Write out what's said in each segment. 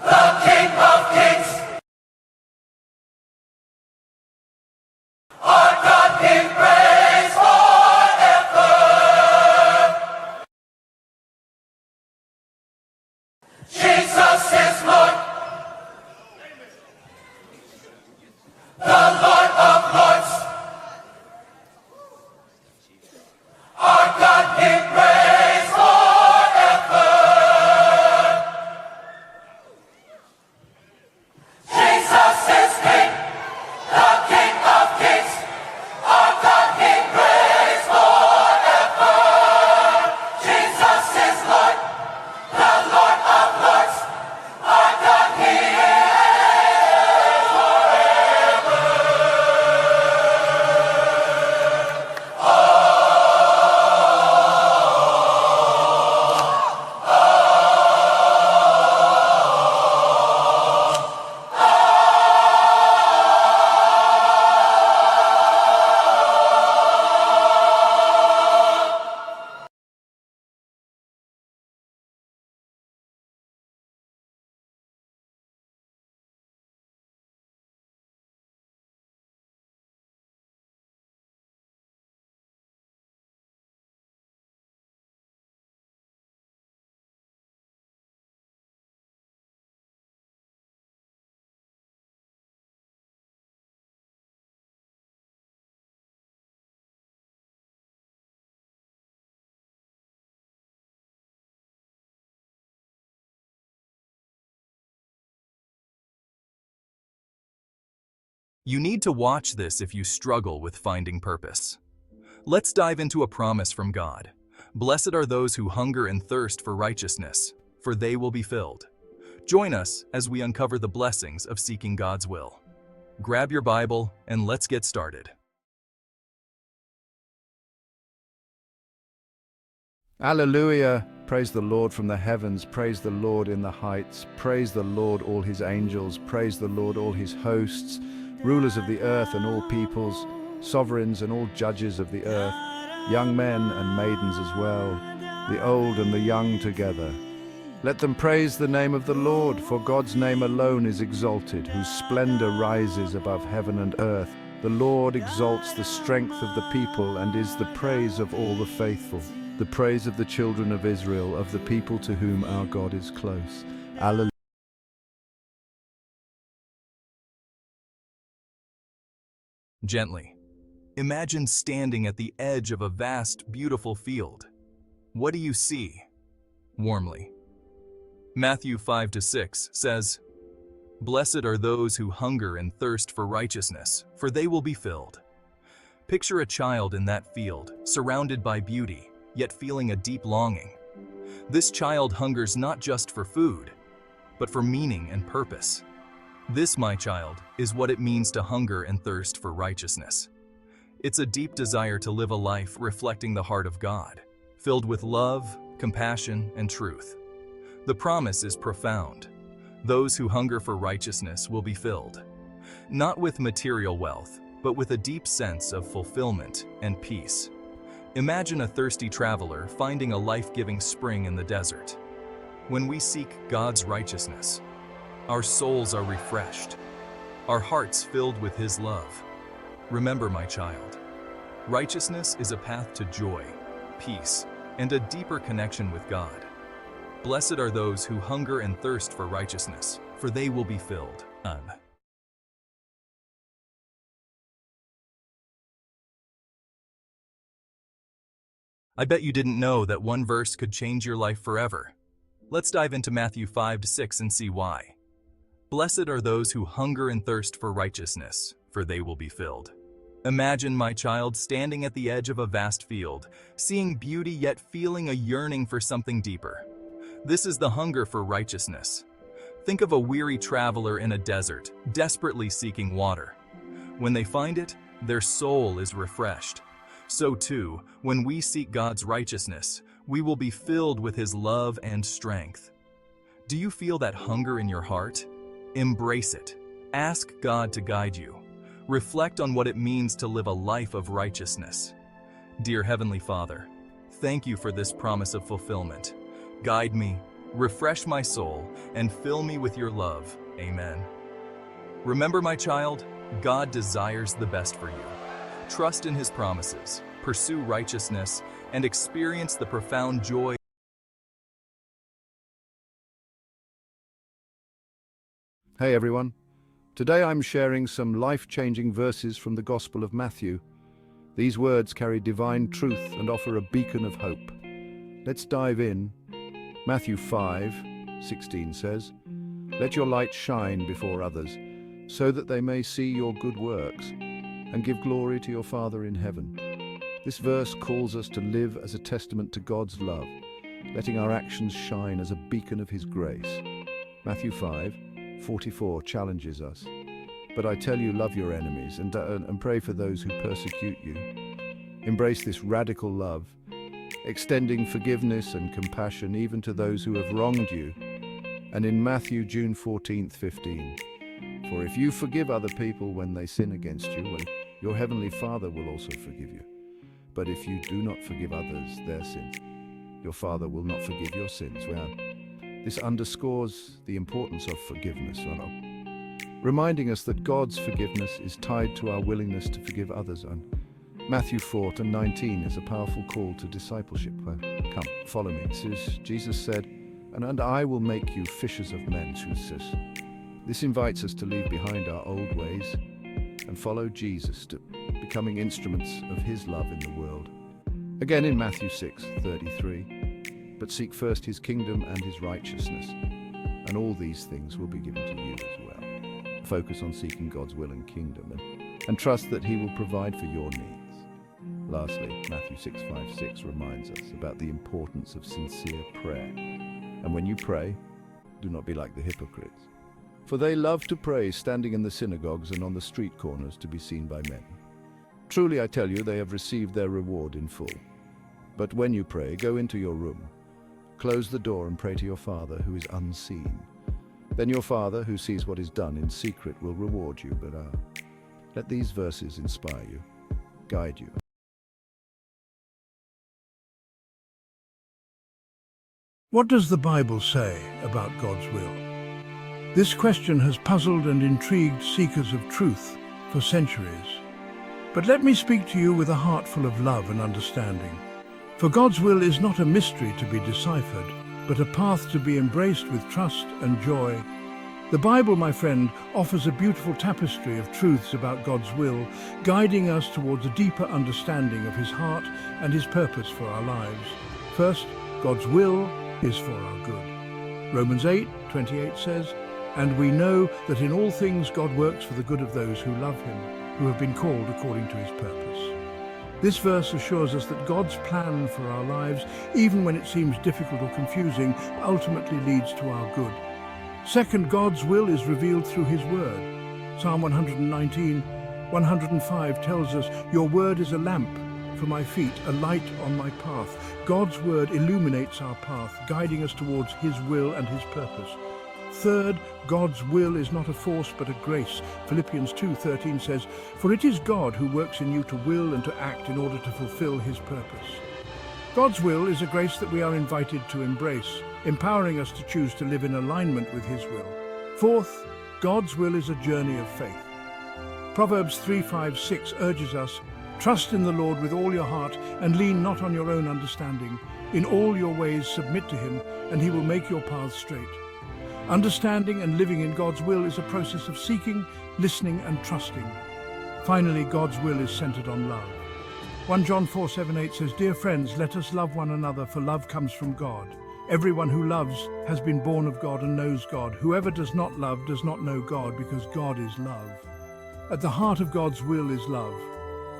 the King of Kings. Our God be praised forever. Jesus is Lord, the Lord of Lords. Our God be praised forever. Jesus is King, the King of Kings. Our God be praised forever. Jesus is Lord, the Lord of Lords. Our God be praised forever. You need to watch this if you struggle with finding purpose. Let's dive into a promise from God. Blessed are those who hunger and thirst for righteousness, for they will be filled. Join us as we uncover the blessings of seeking God's will. Grab your Bible and let's get started. Alleluia! Praise the Lord from the heavens, praise the Lord in the heights, praise the Lord all his angels, praise the Lord all his hosts, rulers of the earth and all peoples, sovereigns and all judges of the earth, young men and maidens as well, the old and the young together. Let them praise the name of the Lord, for God's name alone is exalted, whose splendor rises above heaven and earth. The Lord exalts the strength of the people and is the praise of all the faithful, the praise of the children of Israel, of the people to whom our God is close. Alleluia. Gently. Imagine standing at the edge of a vast, beautiful field. What do you see? Warmly. Matthew 5-6 says, "Blessed are those who hunger and thirst for righteousness, for they will be filled." Picture a child in that field, surrounded by beauty, yet feeling a deep longing. This child hungers not just for food, but for meaning and purpose. This, my child, is what it means to hunger and thirst for righteousness. It's a deep desire to live a life reflecting the heart of God, filled with love, compassion, and truth. The promise is profound. Those who hunger for righteousness will be filled, not with material wealth, but with a deep sense of fulfillment and peace. Imagine a thirsty traveler finding a life-giving spring in the desert. When we seek God's righteousness, our souls are refreshed, our hearts filled with His love. Remember, my child, righteousness is a path to joy, peace, and a deeper connection with God. Blessed are those who hunger and thirst for righteousness, for they will be filled. I bet you didn't know that one verse could change your life forever. Let's dive into Matthew 5-6 and see why. Blessed are those who hunger and thirst for righteousness, for they will be filled. Imagine, my child, standing at the edge of a vast field, seeing beauty yet feeling a yearning for something deeper. This is the hunger for righteousness. Think of a weary traveler in a desert, desperately seeking water. When they find it, their soul is refreshed. So too, when we seek God's righteousness, we will be filled with His love and strength. Do you feel that hunger in your heart? Embrace it. Ask God to guide you. Reflect on what it means to live a life of righteousness. Dear Heavenly Father, thank you for this promise of fulfillment. Guide me, Refresh my soul and fill me with your love. Amen. Remember, my child, God desires the best for you. Trust in His promises, pursue righteousness, and experience the profound joy. Hey everyone. Today I'm sharing some life-changing verses from the Gospel of Matthew. These words carry divine truth and offer a beacon of hope. Let's dive in. Matthew 5:16 says, "Let your light shine before others, so that they may see your good works and give glory to your Father in heaven." This verse calls us to live as a testament to God's love, letting our actions shine as a beacon of His grace. Matthew 5:44 challenges us. "But I tell you, love your enemies and pray for those who persecute you." Embrace this radical love, extending forgiveness and compassion even to those who have wronged you. And in Matthew, June 14th, 15, "For if you forgive other people when they sin against you, well, your heavenly Father will also forgive you. But if you do not forgive others their sins, your Father will not forgive your sins." Well, this underscores the importance of forgiveness, reminding us that God's forgiveness is tied to our willingness to forgive others. And Matthew 4:19 is a powerful call to discipleship. Well, come, follow me. Jesus said, and I will make you fishers of men. This invites us to leave behind our old ways and follow Jesus, to becoming instruments of His love in the world. Again in Matthew 6:33, "But seek first His kingdom and His righteousness, and all these things will be given to you as well." Focus on seeking God's will and kingdom, and trust that He will provide for your needs. Lastly, Matthew 6:5-6 reminds us about the importance of sincere prayer. "And when you pray, do not be like the hypocrites, for they love to pray standing in the synagogues and on the street corners to be seen by men. Truly I tell you, they have received their reward in full. But when you pray, go into your room, close the door and pray to your Father who is unseen. Then your Father, who sees what is done in secret, will reward you." But let these verses inspire you, guide you. What does the Bible say about God's will? This question has puzzled and intrigued seekers of truth for centuries. But let me speak to you with a heart full of love and understanding. For God's will is not a mystery to be deciphered, but a path to be embraced with trust and joy. The Bible, my friend, offers a beautiful tapestry of truths about God's will, guiding us towards a deeper understanding of His heart and His purpose for our lives. First, God's will is for our good. Romans 8:28 says, "And we know that in all things God works for the good of those who love Him, who have been called according to His purpose." This verse assures us that God's plan for our lives, even when it seems difficult or confusing, ultimately leads to our good. Second, God's will is revealed through His Word. Psalm 119:105 tells us, "Your word is a lamp for my feet, a light on my path." God's word illuminates our path, guiding us towards His will and His purpose. Third, God's will is not a force but a grace. Philippians 2:13 says, "For it is God who works in you to will and to act in order to fulfill His purpose." God's will is a grace that we are invited to embrace, empowering us to choose to live in alignment with His will. Fourth, God's will is a journey of faith. Proverbs 3:5-6 urges us, "Trust in the Lord with all your heart and lean not on your own understanding. In all your ways submit to Him, and He will make your paths straight." Understanding and living in God's will is a process of seeking, listening, and trusting. Finally, God's will is centered on love. 1 John 4:7-8 says, "Dear friends, let us love one another, for love comes from God. Everyone who loves has been born of God and knows God. Whoever does not love does not know God, because God is love." At the heart of God's will is love.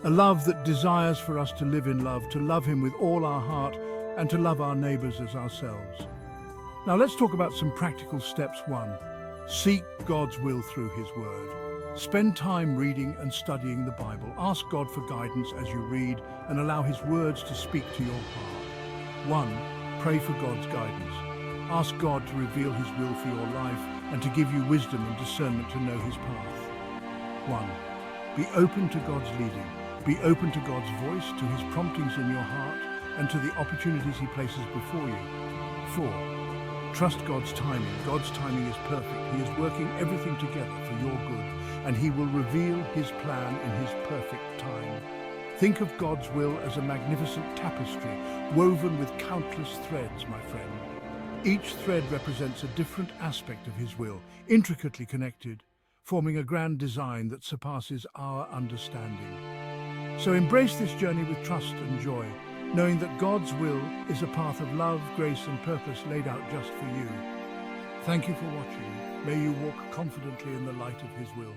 A love that desires for us to live in love, to love Him with all our heart, and to love our neighbors as ourselves. Now let's talk about some practical steps. 1. Seek God's will through His Word. Spend time reading and studying the Bible. Ask God for guidance as you read and allow His words to speak to your heart. 1. Pray for God's guidance. Ask God to reveal His will for your life and to give you wisdom and discernment to know His path. 1. Be open to God's leading. Be open to God's voice, to His promptings in your heart, and to the opportunities He places before you. 4. Trust God's timing. God's timing is perfect. He is working everything together for your good, and He will reveal His plan in His perfect time. Think of God's will as a magnificent tapestry woven with countless threads, my friend. Each thread represents a different aspect of His will, intricately connected, forming a grand design that surpasses our understanding. So embrace this journey with trust and joy, knowing that God's will is a path of love, grace, and purpose laid out just for you. Thank you for watching. May you walk confidently in the light of His will.